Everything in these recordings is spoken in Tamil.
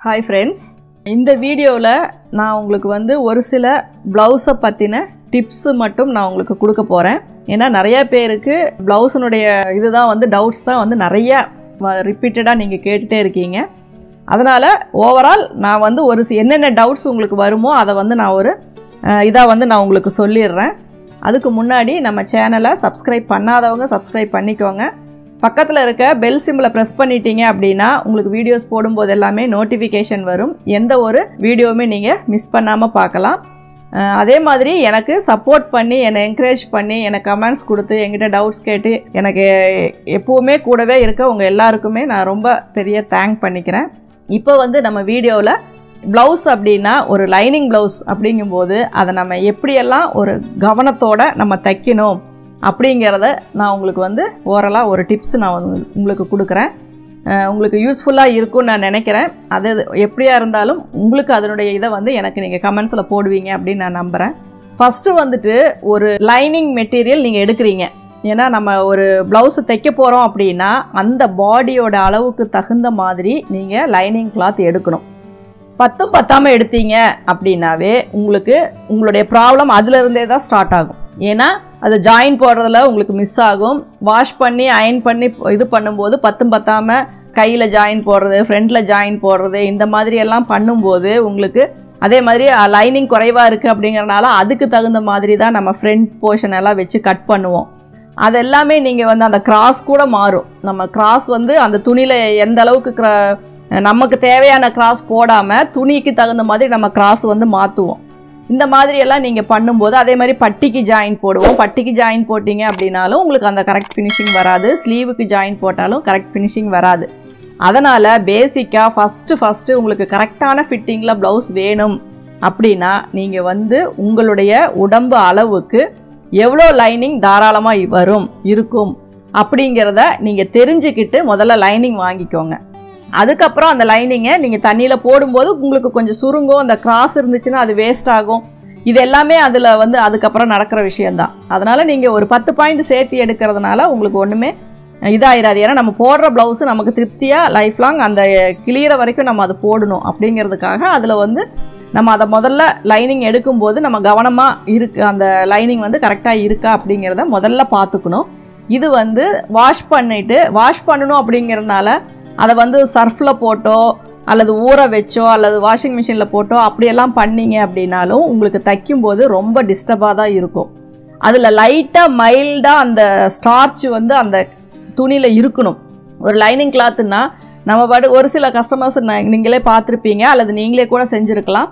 Hi friends, இந்த வீடியோல நான் உங்களுக்கு வந்து ஒரு சில ப்ளவுஸை பத்தின டிப்ஸ் மட்டும் நான் உங்களுக்கு கொடுக்க போறேன். ஏன்னா நிறைய பேருக்கு ப்ளவுஸ்னுடைய இதுதான் வந்து டவுட்ஸ் தான் வந்து நிறைய ரிப்பீட்டடா நீங்க கேட்டுட்டே இருக்கீங்க. அதனால ஓவரால் நான் வந்து ஒரு என்னென்ன டவுட்ஸ் உங்களுக்கு வருமோ அதை வந்து நான் ஒரு இதா வந்து நான் உங்களுக்கு சொல்லிடுறேன். அதுக்கு முன்னாடி நம்ம சேனலை சப்ஸ்கிரைப் பண்ணாதவங்க சப்ஸ்கிரைப் பண்ணிக்கோங்க. பக்கத்தில் இருக்க பெல் சிம்பிளை ப்ரெஸ் பண்ணிட்டீங்க அப்படின்னா உங்களுக்கு வீடியோஸ் போடும்போது எல்லாமே நோட்டிஃபிகேஷன் வரும். எந்த ஒரு வீடியோவுமே நீங்கள் மிஸ் பண்ணாமல் பார்க்கலாம். அதே மாதிரி எனக்கு சப்போர்ட் பண்ணி என்னை என்கரேஜ் பண்ணி எனக்கு கமெண்ட்ஸ் கொடுத்து என்கிட்ட டவுட்ஸ் கேட்டு எனக்கு எப்போவுமே கூடவே இருக்க உங்கள் எல்லாருக்குமே நான் ரொம்ப பெரிய தேங்க் பண்ணிக்கிறேன். இப்போ வந்து நம்ம வீடியோவில் ப்ளவுஸ் அப்படின்னா ஒரு லைனிங் ப்ளவுஸ் அப்படிங்கும்போது அதை நம்ம எப்படியெல்லாம் ஒரு கவனத்தோடு நம்ம தைக்கணும் அப்படிங்கிறத நான் உங்களுக்கு வந்து ஓரலாக ஒரு டிப்ஸ் நான் உங்களுக்கு கொடுக்குறேன். உங்களுக்கு யூஸ்ஃபுல்லாக இருக்கும்னு நான் நினைக்கிறேன். அது எப்படியா இருந்தாலும் உங்களுக்கு அதனுடைய இதை வந்து எனக்கு நீங்கள் கமெண்ட்ஸில் போடுவீங்க அப்படின்னு நான் நம்புகிறேன். ஃபஸ்ட்டு வந்துட்டு ஒரு லைனிங் மெட்டீரியல் நீங்கள் எடுக்கிறீங்க. ஏன்னா நம்ம ஒரு ப்ளவுஸு தைக்க போகிறோம் அப்படின்னா அந்த பாடியோட அளவுக்கு தகுந்த மாதிரி நீங்கள் லைனிங் கிளாத் எடுக்கணும். 10 பத்தாமல் எடுத்தீங்க அப்படின்னாவே உங்களுக்கு உங்களுடைய ப்ராப்ளம் அதிலிருந்தே தான் ஸ்டார்ட் ஆகும். ஏன்னா அது ஜாயின் போடுறதுல உங்களுக்கு மிஸ் ஆகும். வாஷ் பண்ணி அயன் பண்ணி இது பண்ணும்போது 10 பத்தாமல் கையில் ஜாயின் போடுறது, ஃப்ரண்டில் ஜாயின் போடுறது, இந்த மாதிரி எல்லாம் பண்ணும்போது உங்களுக்கு அதே மாதிரி லைனிங் குறைவாக இருக்குது அப்படிங்கிறனால அதுக்கு தகுந்த மாதிரி தான் நம்ம ஃப்ரண்ட் போர்ஷன் எல்லாம் வச்சு கட் பண்ணுவோம். அது எல்லாமே நீங்கள் வந்து அந்த கிராஸ் கூட மாறும். நம்ம கிராஸ் வந்து அந்த துணியில் எந்த அளவுக்கு நமக்கு தேவையான கிராஸ் போடாமல் துணிக்கு தகுந்த மாதிரி நம்ம கிராஸ் வந்து மாற்றுவோம். இந்த மாதிரியெல்லாம் நீங்கள் பண்ணும்போது அதே மாதிரி பட்டிக்கு ஜாயின் போடுவோம். பட்டிக்கு ஜாயின் போட்டிங்க அப்படின்னாலும் உங்களுக்கு அந்த கரெக்ட் ஃபினிஷிங் வராது. ஸ்லீவுக்கு ஜாயின் போட்டாலும் கரெக்ட் ஃபினிஷிங் வராது. அதனால் பேசிக்காக ஃபஸ்ட்டு உங்களுக்கு கரெக்டான ஃபிட்டிங்கில் ப்ளவுஸ் வேணும் அப்படின்னா நீங்கள் வந்து உங்களுடைய உடம்பு அளவுக்கு எவ்வளோ லைனிங் தாராளமாக இருக்கும் அப்படிங்கிறத நீங்கள் தெரிஞ்சுக்கிட்டு முதல்ல லைனிங் வாங்கிக்கோங்க. அதுக்கப்புறம் அந்த லைனிங்கை நீங்கள் தண்ணியில் போடும்போது உங்களுக்கு கொஞ்சம் சுருங்கும். அந்த கிராஸ் இருந்துச்சுன்னா அது வேஸ்ட் ஆகும். இது எல்லாமே அதில் வந்து அதுக்கப்புறம் நடக்கிற விஷயந்தான். அதனால் நீங்கள் ஒரு 10 பாயிண்ட் சேர்த்து எடுக்கிறதுனால உங்களுக்கு ஒன்றுமே இதாகிடாது. ஏன்னா நம்ம போடுற ப்ளவுஸு நமக்கு திருப்தியாக லைஃப் லாங் அந்த கிளியற வரைக்கும் நம்ம அதை போடணும் அப்படிங்கிறதுக்காக அதில் வந்து நம்ம அதை முதல்ல லைனிங் எடுக்கும்போது நம்ம கவனமாக இருக்குது அந்த லைனிங் வந்து கரெக்டாக இருக்கா அப்படிங்கிறத முதல்ல பார்த்துக்கணும். இது வந்து வாஷ் பண்ணணும் அப்படிங்கிறதுனால அதை வந்து சர்ஃபில் போட்டோ அல்லது ஊற வச்சோ அல்லது வாஷிங் மிஷினில் போட்டோ அப்படியெல்லாம் பண்ணிங்க அப்படின்னாலும் உங்களுக்கு தைக்கும்போது ரொம்ப டிஸ்டர்பாக தான் இருக்கும். அதில் லைட்டாக மைல்டாக அந்த ஸ்டார்ச் வந்து அந்த துணியில் இருக்கணும். ஒரு லைனிங் கிளாத்துன்னா நம்ம ஒரு சில கஸ்டமர்ஸ் நீங்களே பார்த்துருப்பீங்க அல்லது நீங்களே கூட செஞ்சுருக்கலாம்.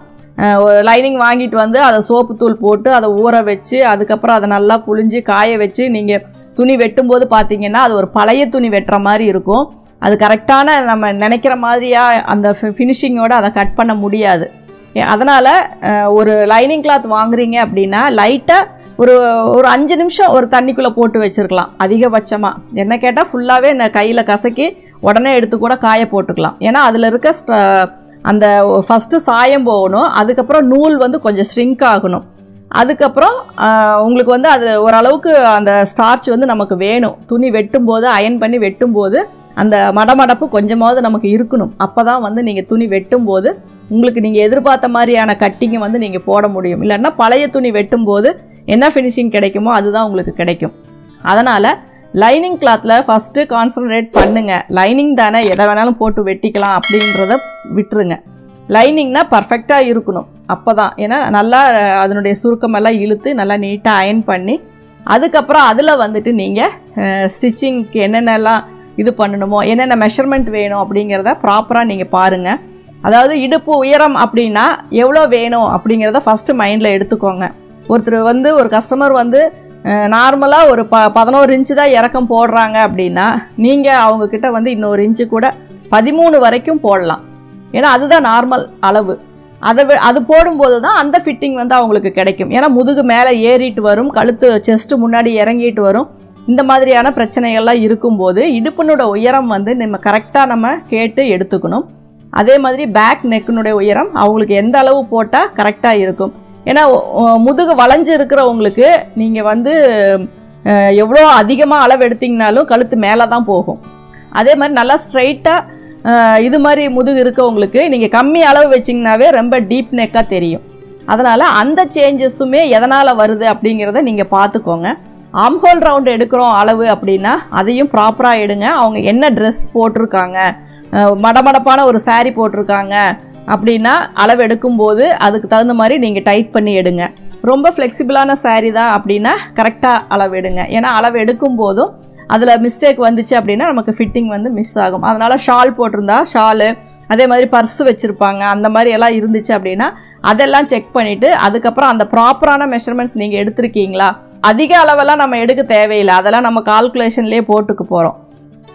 லைனிங் வாங்கிட்டு வந்து அதை சோப்பு தூள் போட்டு அதை ஊற வச்சு அதுக்கப்புறம் அதை நல்லா புழிஞ்சு காய வச்சு நீங்கள் துணி வெட்டும்போது பார்த்தீங்கன்னா அது ஒரு பழைய துணி வெட்டுற மாதிரி இருக்கும். அது கரெக்டான நம்ம நினைக்கிற மாதிரியாக அந்த ஃபினிஷிங்கோடு அதை கட் பண்ண முடியாது. அதனால் ஒரு லைனிங் கிளாத் வாங்குறீங்க அப்படின்னா லைட்டாக ஒரு 5 நிமிஷம் ஒரு தண்ணிக்குள்ளே போட்டு வச்சுருக்கலாம் அதிகபட்சமாக. என்ன கேட்டால் ஃபுல்லாகவே கையில் கசக்கி உடனே எடுத்து கூட காய போட்டுக்கலாம். ஏன்னா அதில் இருக்க அந்த ஃபஸ்ட்டு சாயம் போகணும். அதுக்கப்புறம் நூல் வந்து கொஞ்சம் ஸ்ட்ரிங்க் ஆகணும். அதுக்கப்புறம் உங்களுக்கு வந்து அது ஓரளவுக்கு அந்த ஸ்டார்ச் வந்து நமக்கு வேணும். துணி வெட்டும்போது அயன் பண்ணி வெட்டும்போது அந்த மடமடப்பு கொஞ்சமாவது நமக்கு இருக்கணும். அப்போ தான் வந்து நீங்கள் துணி வெட்டும்போது உங்களுக்கு நீங்கள் எதிர்பார்த்த மாதிரியான கட்டிங்கை வந்து நீங்கள் போட முடியும். இல்லைன்னா பழைய துணி வெட்டும்போது என்ன ஃபினிஷிங் கிடைக்குமோ அதுதான் உங்களுக்கு கிடைக்கும். அதனால் லைனிங் கிளாத்தில் ஃபஸ்ட்டு கான்சன்ட்ரேட் பண்ணுங்கள். லைனிங் தானே எதை வேணாலும் போட்டு வெட்டிக்கலாம் அப்படின்றத விட்டுருங்க. லைனிங்னா பர்ஃபெக்டாக இருக்கணும். அப்போ தான் ஏன்னா நல்லா அதனுடைய சுருக்கமெல்லாம் இழுத்து நல்லா நீட்டாக அயன் பண்ணி அதுக்கப்புறம் அதில் வந்துட்டு நீங்கள் ஸ்டிச்சிங்க்கு என்னென்னலாம் இது பண்ணணுமோ என்னென்ன மெஷர்மெண்ட் வேணும் அப்படிங்கிறத ப்ராப்பராக நீங்கள் பாருங்கள். அதாவது இடுப்பு உயரம் அப்படின்னா எவ்வளோ வேணும் அப்படிங்கிறத ஃபஸ்ட்டு மைண்டில் எடுத்துக்கோங்க. ஒரு கஸ்டமர் வந்து நார்மலாக ஒரு 11 இன்ச்சு தான் இறக்கம் போடுறாங்க அப்படின்னா நீங்கள் அவங்கக்கிட்ட வந்து இன்னொரு இன்ச்சு கூட 13 வரைக்கும் போடலாம். ஏன்னா அதுதான் நார்மல் அளவு. அது போடும்போது தான் அந்த ஃபிட்டிங் வந்து அவங்களுக்கு கிடைக்கும். ஏன்னா முதுகு மேலே ஏறிட்டு வரும், கழுத்து செஸ்ட்டு முன்னாடி இறங்கிட்டு வரும். இந்த மாதிரியான பிரச்சனைகள்லாம் இருக்கும்போது இடுப்பினோட உயரம் வந்து நம்ம கரெக்டாக நம்ம கேட்டு எடுத்துக்கணும். அதே மாதிரி பேக் நெக்கினுடைய உயரம் அவங்களுக்கு எந்த அளவு போட்டால் கரெக்டாக இருக்கும். ஏன்னா முதுகு வளைஞ்சு இருக்கிறவங்களுக்கு நீங்கள் வந்து எவ்வளோ அதிகமாக அளவு எடுத்திங்கனாலும் கழுத்து மேலே தான் போகும். அதே மாதிரி நல்லா ஸ்ட்ரைட்டாக இது மாதிரி முதுகு இருக்கவங்களுக்கு நீங்கள் கம்மி அளவு வச்சிங்கனாவே ரொம்ப டீப் நெக்காக தெரியும். அதனால் அந்த சேஞ்சஸுமே எதனால் வருது அப்படிங்கிறத நீங்கள் பார்த்துக்கோங்க. ஆம்ஹோல் ரவுண்டு எடுக்கிறோம் அளவு அப்படின்னா அதையும் ப்ராப்பராக எடுங்க. அவங்க என்ன ட்ரெஸ் போட்டிருக்காங்க, மடமடப்பான ஒரு சாரீ போட்டிருக்காங்க அப்படின்னா அளவு எடுக்கும்போது அதுக்கு தகுந்த மாதிரி நீங்கள் டைட் பண்ணி எடுங்க. ரொம்ப ஃப்ளெக்சிபிளான சாரீ தான் அப்படின்னா கரெக்டாக அளவு எடுங்க. ஏன்னா அளவு எடுக்கும்போதும் அதில் மிஸ்டேக் வந்துச்சு அப்படின்னா நமக்கு ஃபிட்டிங் வந்து மிஸ் ஆகும். அதனால் ஷால் போட்டிருந்தா ஷாலு, அதே மாதிரி பர்ஸு வச்சுருப்பாங்க, அந்த மாதிரி எல்லாம் இருந்துச்சு அப்படின்னா அதெல்லாம் செக் பண்ணிவிட்டு அதுக்கப்புறம் அந்த ப்ராப்பரான மெஷர்மெண்ட்ஸ் நீங்கள் எடுத்திருக்கீங்களா. அதிக அளவெல்லாம் நம்ம எடுக்க தேவையில்லை, அதெல்லாம் நம்ம கால்குலேஷன்லேயே போட்டுக்க போகிறோம்.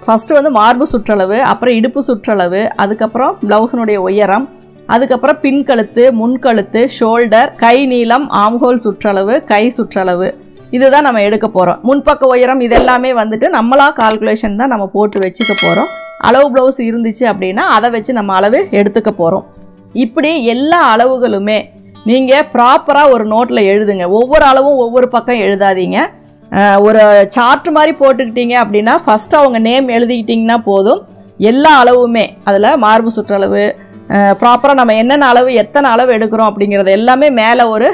ஃபஸ்ட்டு வந்து மார்பு சுற்றளவு, அப்புறம் இடுப்பு சுற்றளவு, அதுக்கப்புறம் ப்ளவுஸினுடைய உயரம், அதுக்கப்புறம் பின்கழுத்து, முன்கழுத்து, ஷோல்டர், கை நீளம், ஆம்ஹோல் சுற்றளவு, கை சுற்றளவு, இதுதான் நம்ம எடுக்க போகிறோம். முன்பக்க உயரம் இதெல்லாமே வந்துட்டு நம்மளா கால்குலேஷன் தான் நம்ம போட்டு வச்சுக்க போகிறோம். அளவு ப்ளவுஸ் இருந்துச்சு அப்படின்னா அதை வச்சு நம்ம அளவு எடுத்துக்க போகிறோம். இப்படி எல்லா அளவுகளுமே நீங்கள் ப்ராப்பராக ஒரு நோட்டில் எழுதுங்க. ஒவ்வொரு அளவும் ஒவ்வொரு பக்கம் எழுதாதீங்க. ஒரு சார்ட் மாதிரி போட்டுக்கிட்டீங்க அப்படின்னா ஃபஸ்ட்டு அவங்க நேம் எழுதிக்கிட்டிங்கன்னா போதும். எல்லா அளவுமே அதில் மார்பு சுற்றளவு ப்ராப்பராக நம்ம என்னென்ன அளவு எத்தனை அளவு எடுக்கிறோம் அப்படிங்கிறது எல்லாமே மேலே ஒரு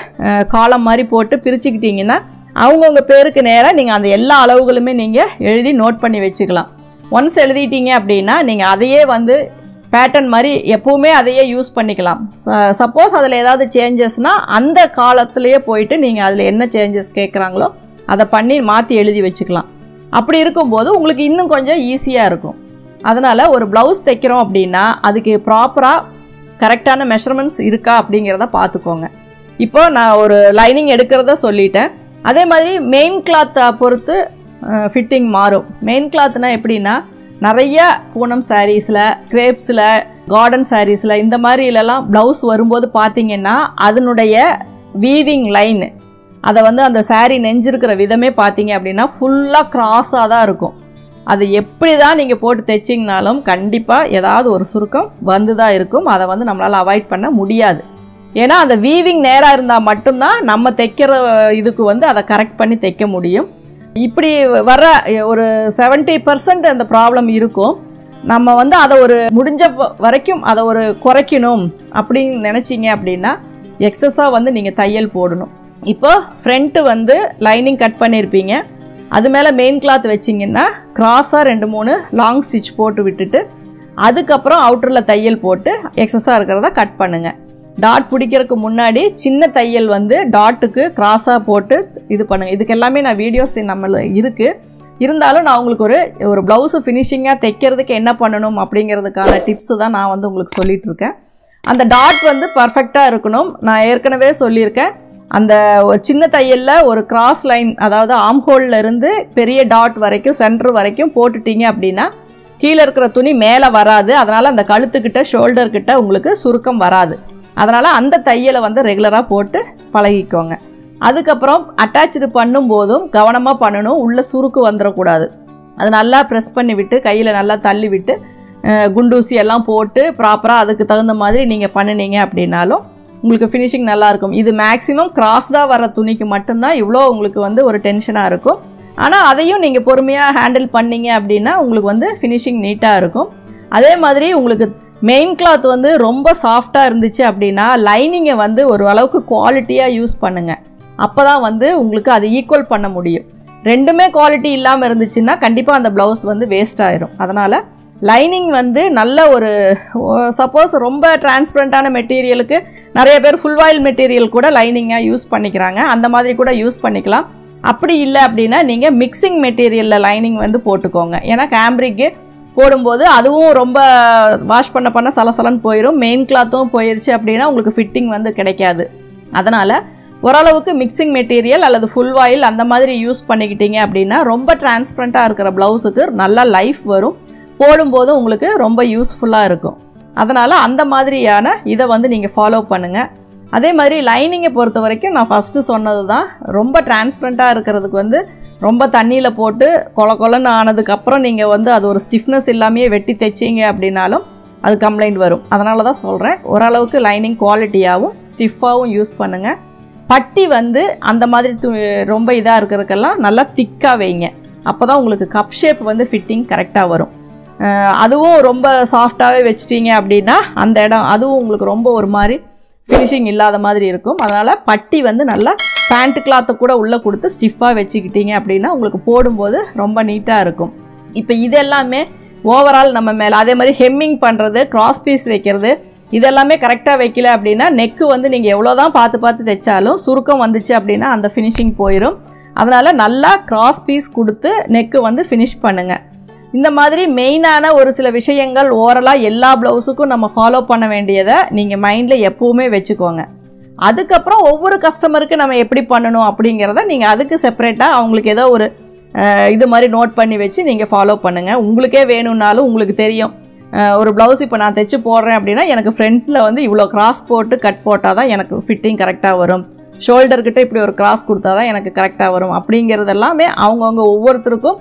காலம் மாதிரி போட்டு பிரிச்சுக்கிட்டிங்கன்னா அவங்கவுங்க பேருக்கு நேராக நீங்கள் அந்த எல்லா அளவுகளுமே நீங்கள் எழுதி நோட் பண்ணி வச்சுக்கலாம். ஒன்ஸ் எழுதிட்டீங்க அப்படின்னா நீங்கள் அதையே வந்து பேட்டர்ன் மாதிரி எப்போவுமே அதையே யூஸ் பண்ணிக்கலாம். சப்போஸ் அதில் ஏதாவது சேஞ்சஸ்னால் அந்த காலத்திலேயே போயிட்டு நீங்கள் அதில் என்ன சேஞ்சஸ் கேட்குறாங்களோ அதை பண்ணி மாற்றி எழுதி வச்சுக்கலாம். அப்படி இருக்கும்போது உங்களுக்கு இன்னும் கொஞ்சம் ஈஸியாக இருக்கும். அதனால் ஒரு ப்ளவுஸ் தைக்கிறோம் அப்படின்னா அதுக்கு ப்ராப்பராக கரெக்டான மெஷர்மெண்ட்ஸ் இருக்கா அப்படிங்கிறத பார்த்துக்கோங்க. இப்போ நான் ஒரு லைனிங் எடுக்கிறத சொல்லிட்டேன். அதே மாதிரி மெயின் கிளாத்தை பொறுத்து ஃபிட்டிங் மாறும். மெயின் கிளாத்னால் எப்படின்னா நிறைய பூனம் சாரீஸில், கிரேப்ஸில், கார்டன் சாரீஸில் இந்த மாதிரிலலாம் ப்ளவுஸ் வரும்போது பார்த்திங்கன்னா அதனுடைய வீவிங் லைன் அதை வந்து அந்த சாரீ நெஞ்சிருக்கிற விதமே பார்த்தீங்க அப்படின்னா ஃபுல்லாக க்ராஸாக தான் இருக்கும். அது எப்படி தான் நீங்கள் போட்டு தைச்சிங்கனாலும் கண்டிப்பாக ஏதாவது ஒரு சுருக்கம் வந்து தான் இருக்கும். அதை வந்து நம்மளால் அவாய்ட் பண்ண முடியாது. ஏன்னா அந்த வீவிங் நேராக இருந்தால் மட்டும்தான் நம்ம தைக்கிற இதுக்கு வந்து அதை கரெக்ட் பண்ணி தைக்க முடியும். இப்படி வர ஒரு 70% அந்த ப்ராப்ளம் இருக்கும். நம்ம வந்து அதை ஒரு முடிஞ்ச வரைக்கும் அதை ஒரு குறைக்கணும் அப்படின்னு நினச்சிங்க அப்படின்னா எக்ஸஸாக வந்து நீங்கள் தையல் போடணும். இப்போ ஃப்ரண்ட்டு வந்து லைனிங் கட் பண்ணியிருப்பீங்க, அது மேலே மெயின் கிளாத் வச்சிங்கன்னா கிராஸாக 2-3 லாங் ஸ்டிச் போட்டு விட்டுட்டு அதுக்கப்புறம் அவுட்டரில் தையல் போட்டு எக்ஸஸாக இருக்கிறத கட் பண்ணுங்கள். டாட் பிடிக்கிறதுக்கு முன்னாடி சின்ன தையல் வந்து டாட்டுக்கு கிராஸாக போட்டு இது பண்ணுங்கள். இதுக்கு எல்லாமே நான் வீடியோஸ் நம்மள இருக்குது. இருந்தாலும் நான் உங்களுக்கு ஒரு ப்ளவுஸு ஃபினிஷிங்காக தைக்கிறதுக்கு என்ன பண்ணணும் அப்படிங்கிறதுக்கான டிப்ஸு தான் நான் வந்து உங்களுக்கு சொல்லிகிட்ருக்கேன். அந்த டாட் வந்து பர்ஃபெக்டாக இருக்கணும். நான் ஏற்கனவே சொல்லியிருக்கேன், அந்த சின்ன தையலில் ஒரு கிராஸ் லைன், அதாவது ஆம்ஹோலில் இருந்து பெரிய டாட் வரைக்கும் சென்டர் வரைக்கும் போட்டுட்டீங்க அப்படின்னா கீழே இருக்கிற துணி மேலே வராது. அதனால் அந்த கழுத்துக்கிட்ட ஷோல்டர்கிட்ட உங்களுக்கு சுருக்கம் வராது. அதனால் அந்த தையலை வந்து ரெகுலராக போட்டு பழகிக்கோங்க. அதுக்கப்புறம் அட்டாச்சு பண்ணும்போதும் கவனமாக பண்ணணும். உள்ளே சுருக்கு வந்துடக்கூடாது. அது நல்லா ப்ரெஸ் பண்ணி விட்டு கையில் நல்லா தள்ளி விட்டு குண்டூசி எல்லாம் போட்டு ப்ராப்பராக அதுக்கு தகுந்த மாதிரி நீங்கள் பண்ணினீங்க அப்படின்னாலும் உங்களுக்கு ஃபினிஷிங் நல்லாயிருக்கும். இது மேக்ஸிமம் கிராஸ்டாக வர துணிக்கு மட்டும்தான் இவ்வளோ உங்களுக்கு வந்து ஒரு டென்ஷனாக இருக்கும். ஆனால் அதையும் நீங்கள் பொறுமையாக ஹேண்டில் பண்ணிங்க அப்படின்னா உங்களுக்கு வந்து ஃபினிஷிங் நீட்டாக இருக்கும். அதே மாதிரி உங்களுக்கு மெயின் கிளாத் வந்து ரொம்ப சாஃப்டாக இருந்துச்சு அப்படின்னா லைனிங்கை வந்து ஒரு அளவுக்கு குவாலிட்டியாக யூஸ் பண்ணுங்கள். அப்போ தான் வந்து உங்களுக்கு அது ஈக்குவல் பண்ண முடியும். ரெண்டுமே குவாலிட்டி இல்லாமல் இருந்துச்சுன்னா கண்டிப்பாக அந்த ப்ளவுஸ் வந்து வேஸ்ட் ஆயிரும். அதனால் லைனிங் வந்து நல்ல ஒரு சப்போஸ் ரொம்ப டிரான்ஸ்பரண்ட்டான மெட்டீரியலுக்கு நிறைய பேர் ஃபுல் ஆயில் மெட்டீரியல் கூட லைனிங்காக யூஸ் பண்ணிக்கிறாங்க. அந்த மாதிரி கூட யூஸ் பண்ணிக்கலாம். அப்படி இல்லை அப்படின்னா நீங்கள் மிக்சிங் மெட்டீரியலில் லைனிங் வந்து போட்டுக்கோங்க. ஏன்னா கேம்ப்ரிக்கு போடும்போது அதுவும் ரொம்ப வாஷ் பண்ண சலசலன்னு போயிடும். மெயின் கிளாத்தும் போயிடுச்சு அப்படின்னா உங்களுக்கு ஃபிட்டிங் வந்து கிடைக்காது. அதனால் ஓரளவுக்கு மிக்சிங் மெட்டீரியல் அல்லது ஃபுல் ஆயில் அந்த மாதிரி யூஸ் பண்ணிக்கிட்டீங்க அப்படின்னா ரொம்ப டிரான்ஸ்பரண்ட்டாக இருக்கிற ப்ளவுஸுக்கு நல்லா லைஃப் வரும். போடும்போது உங்களுக்கு ரொம்ப யூஸ்ஃபுல்லாக இருக்கும். அதனால் அந்த மாதிரியான இதை வந்து நீங்கள் ஃபாலோ பண்ணுங்கள். அதே மாதிரி லைனிங்கை பொறுத்த வரைக்கும் நான் ஃபஸ்ட்டு சொன்னது தான், ரொம்ப டிரான்ஸ்பரண்ட்டாக இருக்கிறதுக்கு வந்து ரொம்ப தண்ணியில் போட்டு கொலன்னு ஆனதுக்கப்புறம் நீங்கள் வந்து அது ஒரு ஸ்டிஃப்னஸ் இல்லாமையே வெட்டி தைச்சிங்க அப்படின்னாலும் அது கம்ப்ளைண்ட் வரும். அதனால தான் சொல்கிறேன், ஓரளவுக்கு லைனிங் குவாலிட்டியாகவும் ஸ்டிஃபாகவும் யூஸ் பண்ணுங்கள். பட்டி வந்து அந்த மாதிரி ரொம்ப இதாக இருக்கிறதுக்கெல்லாம் நல்லா திக்காக வைங்க. அப்போ தான் உங்களுக்கு கப் ஷேப் வந்து ஃபிட்டிங் கரெக்டாக வரும். அதுவும் ரொம்ப சாஃப்டாகவே வச்சிட்டிங்க அப்படின்னா அந்த இடம் அதுவும் உங்களுக்கு ரொம்ப ஒரு மாதிரி ஃபினிஷிங் இல்லாத மாதிரி இருக்கும். அதனால் பட்டி வந்து நல்லா பேண்ட் கிளாத்தை கூட உள்ளே கொடுத்து ஸ்டிஃபாக வச்சுக்கிட்டீங்க அப்படின்னா உங்களுக்கு போடும்போது ரொம்ப நீட்டாக இருக்கும். இப்போ இது எல்லாமே ஓவரால் நம்ம மேலே அதே மாதிரி ஹெம்மிங் பண்ணுறது, கிராஸ் பீஸ் வைக்கிறது, இதெல்லாமே கரெக்டாக வைக்கல அப்படின்னா நெக்கு வந்து நீங்கள் எவ்வளோ தான் பார்த்து தைச்சாலும் சுருக்கம் வந்துச்சு அப்படின்னா அந்த ஃபினிஷிங் போயிடும். அதனால் நல்லா கிராஸ் பீஸ் கொடுத்து நெக்கு வந்து ஃபினிஷ் பண்ணுங்கள். இந்த மாதிரி மெயினான ஒரு சில விஷயங்கள் ஓரலாக எல்லா ப்ளவுஸுக்கும் நம்ம ஃபாலோ பண்ண வேண்டியதை நீங்கள் மைண்டில் எப்போவுமே வச்சுக்கோங்க. அதுக்கப்புறம் ஒவ்வொரு கஸ்டமருக்கு நம்ம எப்படி பண்ணணும் அப்படிங்கிறத நீங்கள் அதுக்கு செப்பரேட்டாக அவங்களுக்கு ஏதோ ஒரு இது மாதிரி நோட் பண்ணி வச்சு நீங்கள் ஃபாலோ பண்ணுங்கள். உங்களுக்கே வேணும்னாலும் உங்களுக்கு தெரியும், ஒரு ப்ளவுஸ் இப்போ நான் தைச்சு போடுறேன் அப்படின்னா எனக்கு ஃப்ரண்ட்டில் வந்து இவ்வளோ கிராஸ் போட்டு கட் போட்டால் தான் எனக்கு ஃபிட்டிங் கரெக்டாக வரும், ஷோல்டர்கிட்ட இப்படி ஒரு கிராஸ் கொடுத்தா தான் எனக்கு கரெக்டாக வரும் அப்படிங்கிறதெல்லாமே அவங்கவுங்க ஒவ்வொருத்தருக்கும்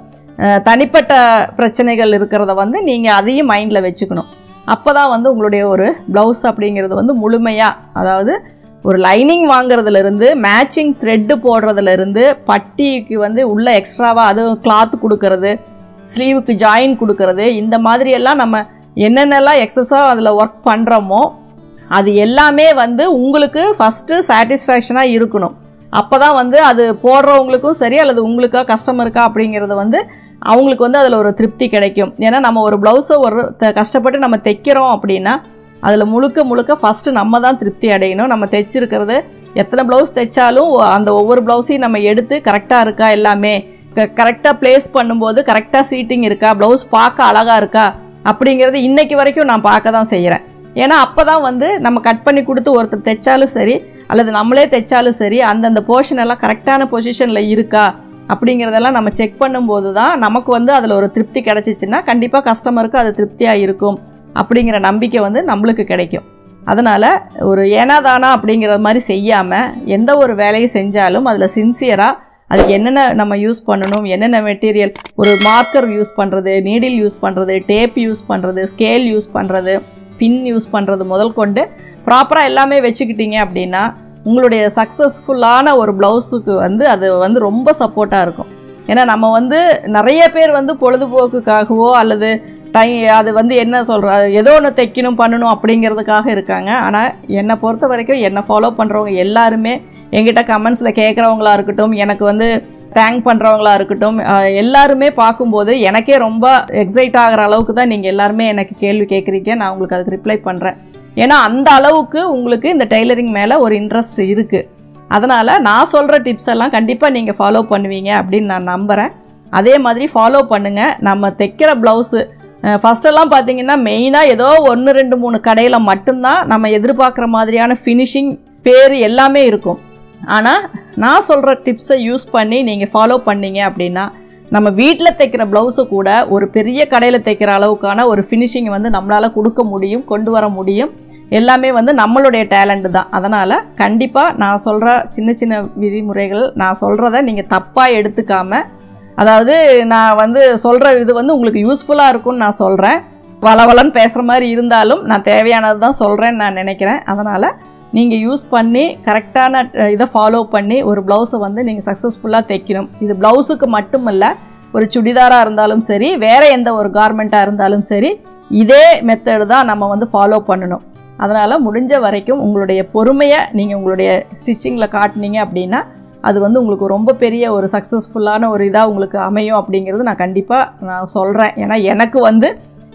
தனிப்பட்ட பிரச்சனைகள் இருக்கிறத வந்து நீங்கள் அதையும் மைண்டில் வச்சுக்கணும். அப்போ தான் வந்து உங்களுடைய ஒரு ப்ளவுஸ் அப்படிங்கிறது வந்து முழுமையாக, அதாவது ஒரு லைனிங் வாங்குறதுலேருந்து மேட்சிங் த்ரெட்டு போடுறதுலேருந்து பட்டிக்கு வந்து உள்ள எக்ஸ்ட்ராவாக அதுவும் கிளாத் கொடுக்கறது, ஸ்லீவுக்கு ஜாயின் கொடுக்கறது, இந்த மாதிரியெல்லாம் நம்ம என்னென்னலாம் எக்ஸஸாக அதில் ஒர்க் பண்ணுறோமோ அது எல்லாமே வந்து உங்களுக்கு ஃபஸ்ட்டு சாட்டிஸ்ஃபேக்ஷனாக இருக்கணும். அப்போ தான் வந்து அது போடுறவங்களுக்கும் சரி அல்லது உங்களுக்கா கஸ்டமருக்கா அப்படிங்கிறது வந்து அவங்களுக்கு வந்து அதில் ஒரு திருப்தி கிடைக்கும். ஏன்னா நம்ம ஒரு ப்ளவுஸை ஒரு கஷ்டப்பட்டு நம்ம தைக்கிறோம் அப்படின்னா அதில் முழுக்க ஃபஸ்ட்டு நம்ம தான் திருப்தி அடையணும். நம்ம தைச்சிருக்கிறது எத்தனை ப்ளவுஸ் தைச்சாலும் அந்த ஒவ்வொரு ப்ளவுஸையும் நம்ம எடுத்து கரெக்டாக இருக்கா, எல்லாமே கரெக்டாக ப்ளேஸ் பண்ணும்போது கரெக்டாக சீட்டிங் இருக்கா, ப்ளவுஸ் பார்க்க அழகாக இருக்கா அப்படிங்கிறது இன்றைக்கி வரைக்கும் நான் பார்க்க தான் செய்கிறேன். ஏன்னா அப்போ தான் வந்து நம்ம கட் பண்ணி கொடுத்து ஒருத்தர் தைச்சாலும் சரி அல்லது நம்மளே தைச்சாலும் சரி அந்தந்த போர்ஷன் எல்லாம் கரெக்டான பொசிஷனில் இருக்கா அப்படிங்கிறதெல்லாம் நம்ம செக் பண்ணும்போது தான் நமக்கு வந்து அதில் ஒரு திருப்தி கிடச்சிச்சின்னா கண்டிப்பாக கஸ்டமருக்கு அது திருப்தியாக இருக்கும் அப்படிங்கிற நம்பிக்கை வந்து நம்மளுக்கு கிடைக்கும். அதனால் ஒரு ஏனாதானா அப்படிங்கிற மாதிரி செய்யாமல் எந்த ஒரு வேலையை செஞ்சாலும் அதில் சின்சியராக அதுக்கு என்னென்ன நம்ம யூஸ் பண்ணணும், என்னென்ன மெட்டீரியல், ஒரு மார்க்கர் யூஸ் பண்ணுறது, நீடில் யூஸ் பண்ணுறது, டேப் யூஸ் பண்ணுறது, ஸ்கேல் யூஸ் பண்ணுறது, பின் யூஸ் பண்ணுறது முதல் கொண்டு ப்ராப்பராக எல்லாமே வச்சுக்கிட்டீங்க அப்படின்னா உங்களுடைய சக்ஸஸ்ஃபுல்லான ஒரு ப்ளவுஸுக்கு வந்து அது வந்து ரொம்ப சப்போர்ட்டாக இருக்கும். ஏன்னா நம்ம வந்து நிறைய பேர் வந்து பொழுதுபோக்குக்காகவோ அல்லது அது வந்து என்ன சொல்கிற ஏதோ ஒன்று தைக்கணும் பண்ணணும் அப்படிங்கிறதுக்காக இருக்காங்க. ஆனால் என்னை பொறுத்த வரைக்கும் என்னை ஃபாலோ பண்ணுறவங்க எல்லாருமே என்கிட்ட கமெண்ட்ஸில் கேட்குறவங்களா இருக்கட்டும், எனக்கு வந்து தேங்க் பண்ணுறவங்களா இருக்கட்டும், எல்லாருமே பார்க்கும்போது எனக்கே ரொம்ப எக்ஸைட் ஆகிற அளவுக்கு தான் நீங்கள் எல்லாருமே எனக்கு கேள்வி கேட்குறீங்க. நான் உங்களுக்கு அதுக்கு ரிப்ளை பண்ணுறேன். ஏன்னா அந்த அளவுக்கு உங்களுக்கு இந்த டெய்லரிங் மேலே ஒரு இன்ட்ரெஸ்ட் இருக்குது. அதனால் நான் சொல்கிற டிப்ஸ் எல்லாம் கண்டிப்பாக நீங்கள் ஃபாலோ பண்ணுவீங்க அப்படின்னு நான் நம்புகிறேன். அதே மாதிரி ஃபாலோ பண்ணுங்கள். நம்ம தைக்கிற ப்ளவுஸு ஃபஸ்ட்டெல்லாம் பார்த்தீங்கன்னா மெயினாக ஏதோ 1, 2, 3 கடையில் மட்டும்தான் நம்ம எதிர்பார்க்குற மாதிரியான ஃபினிஷிங் பேர் எல்லாமே இருக்கும். ஆனால் நான் சொல்கிற டிப்ஸை யூஸ் பண்ணி நீங்கள் ஃபாலோ பண்ணீங்க அப்படின்னா நம்ம வீட்டில் தைக்கிற ப்ளவுஸு கூட ஒரு பெரிய கடையில் தைக்கிற அளவுக்கான ஒரு ஃபினிஷிங் வந்து நம்மளால் கொடுக்க முடியும், கொண்டு வர முடியும். எல்லாமே வந்து நம்மளுடைய டேலண்ட்டு தான். அதனால் கண்டிப்பாக நான் சொல்கிற சின்ன சின்ன விதிமுறைகள், நான் சொல்கிறத நீங்கள் தப்பாக எடுத்துக்காமல், அதாவது நான் வந்து சொல்கிற இது வந்து உங்களுக்கு யூஸ்ஃபுல்லாக இருக்கும்னு நான் சொல்கிறேன். வளவலன்னு பேசுகிற மாதிரி இருந்தாலும் நான் தேவையானது தான் சொல்கிறேன்னு நான் நினைக்கிறேன். அதனால் நீங்கள் யூஸ் பண்ணி கரெக்டான இதை ஃபாலோ பண்ணி ஒரு ப்ளவுஸை வந்து நீங்கள் சக்ஸஸ்ஃபுல்லாக தைக்கணும். இது ப்ளவுஸுக்கு மட்டுமல்ல, ஒரு சுடிதாராக இருந்தாலும் சரி, வேறு எந்த ஒரு கார்மெண்ட்டாக இருந்தாலும் சரி, இதே மெத்தடு தான் நம்ம வந்து ஃபாலோ பண்ணணும். அதனால் முடிஞ்ச வரைக்கும் உங்களுடைய பொறுமையை நீங்கள் உங்களுடைய ஸ்டிச்சிங்கில் காட்டினீங்க அப்படின்னா அது வந்து உங்களுக்கு ரொம்ப பெரிய ஒரு சக்ஸஸ்ஃபுல்லான ஒரு இதாக உங்களுக்கு அமையும் அப்படிங்கிறது நான் கண்டிப்பாக நான் சொல்கிறேன். ஏன்னா எனக்கு வந்து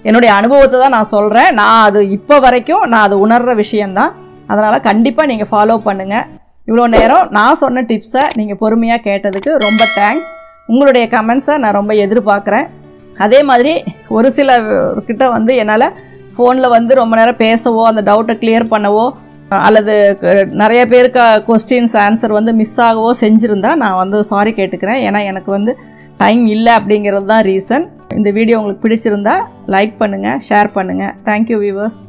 என்னுடைய அனுபவத்தை தான் நான் சொல்கிறேன். நான் அது இப்போ வரைக்கும் நான் அது உணர்கிற விஷயந்தான். அதனால் கண்டிப்பாக நீங்கள் ஃபாலோ பண்ணுங்கள். இவ்வளோ நேரம் நான் சொன்ன டிப்ஸை நீங்கள் பொறுமையாக கேட்டதுக்கு ரொம்ப தேங்க்ஸ். உங்களுடைய கமெண்ட்ஸை நான் ரொம்ப எதிர்பார்க்குறேன். அதே மாதிரி ஒரு சிலர்கிட்ட வந்து என்னால் ஃபோனில் வந்து ரொம்ப நேரம் பேசவோ அந்த டவுட்டை கிளியர் பண்ணவோ அல்லது நிறைய பேருக்கு கொஸ்டின்ஸ் ஆன்சர் வந்து மிஸ் ஆகவோ செஞ்சுருந்தா நான் வந்து சாரி கேட்டுக்கிறேன். ஏன்னா எனக்கு வந்து டைம் இல்லை அப்படிங்கிறது தான் ரீசன். இந்த வீடியோ உங்களுக்கு பிடிச்சிருந்தா லைக் பண்ணுங்கள், ஷேர் பண்ணுங்கள். Thank you viewers.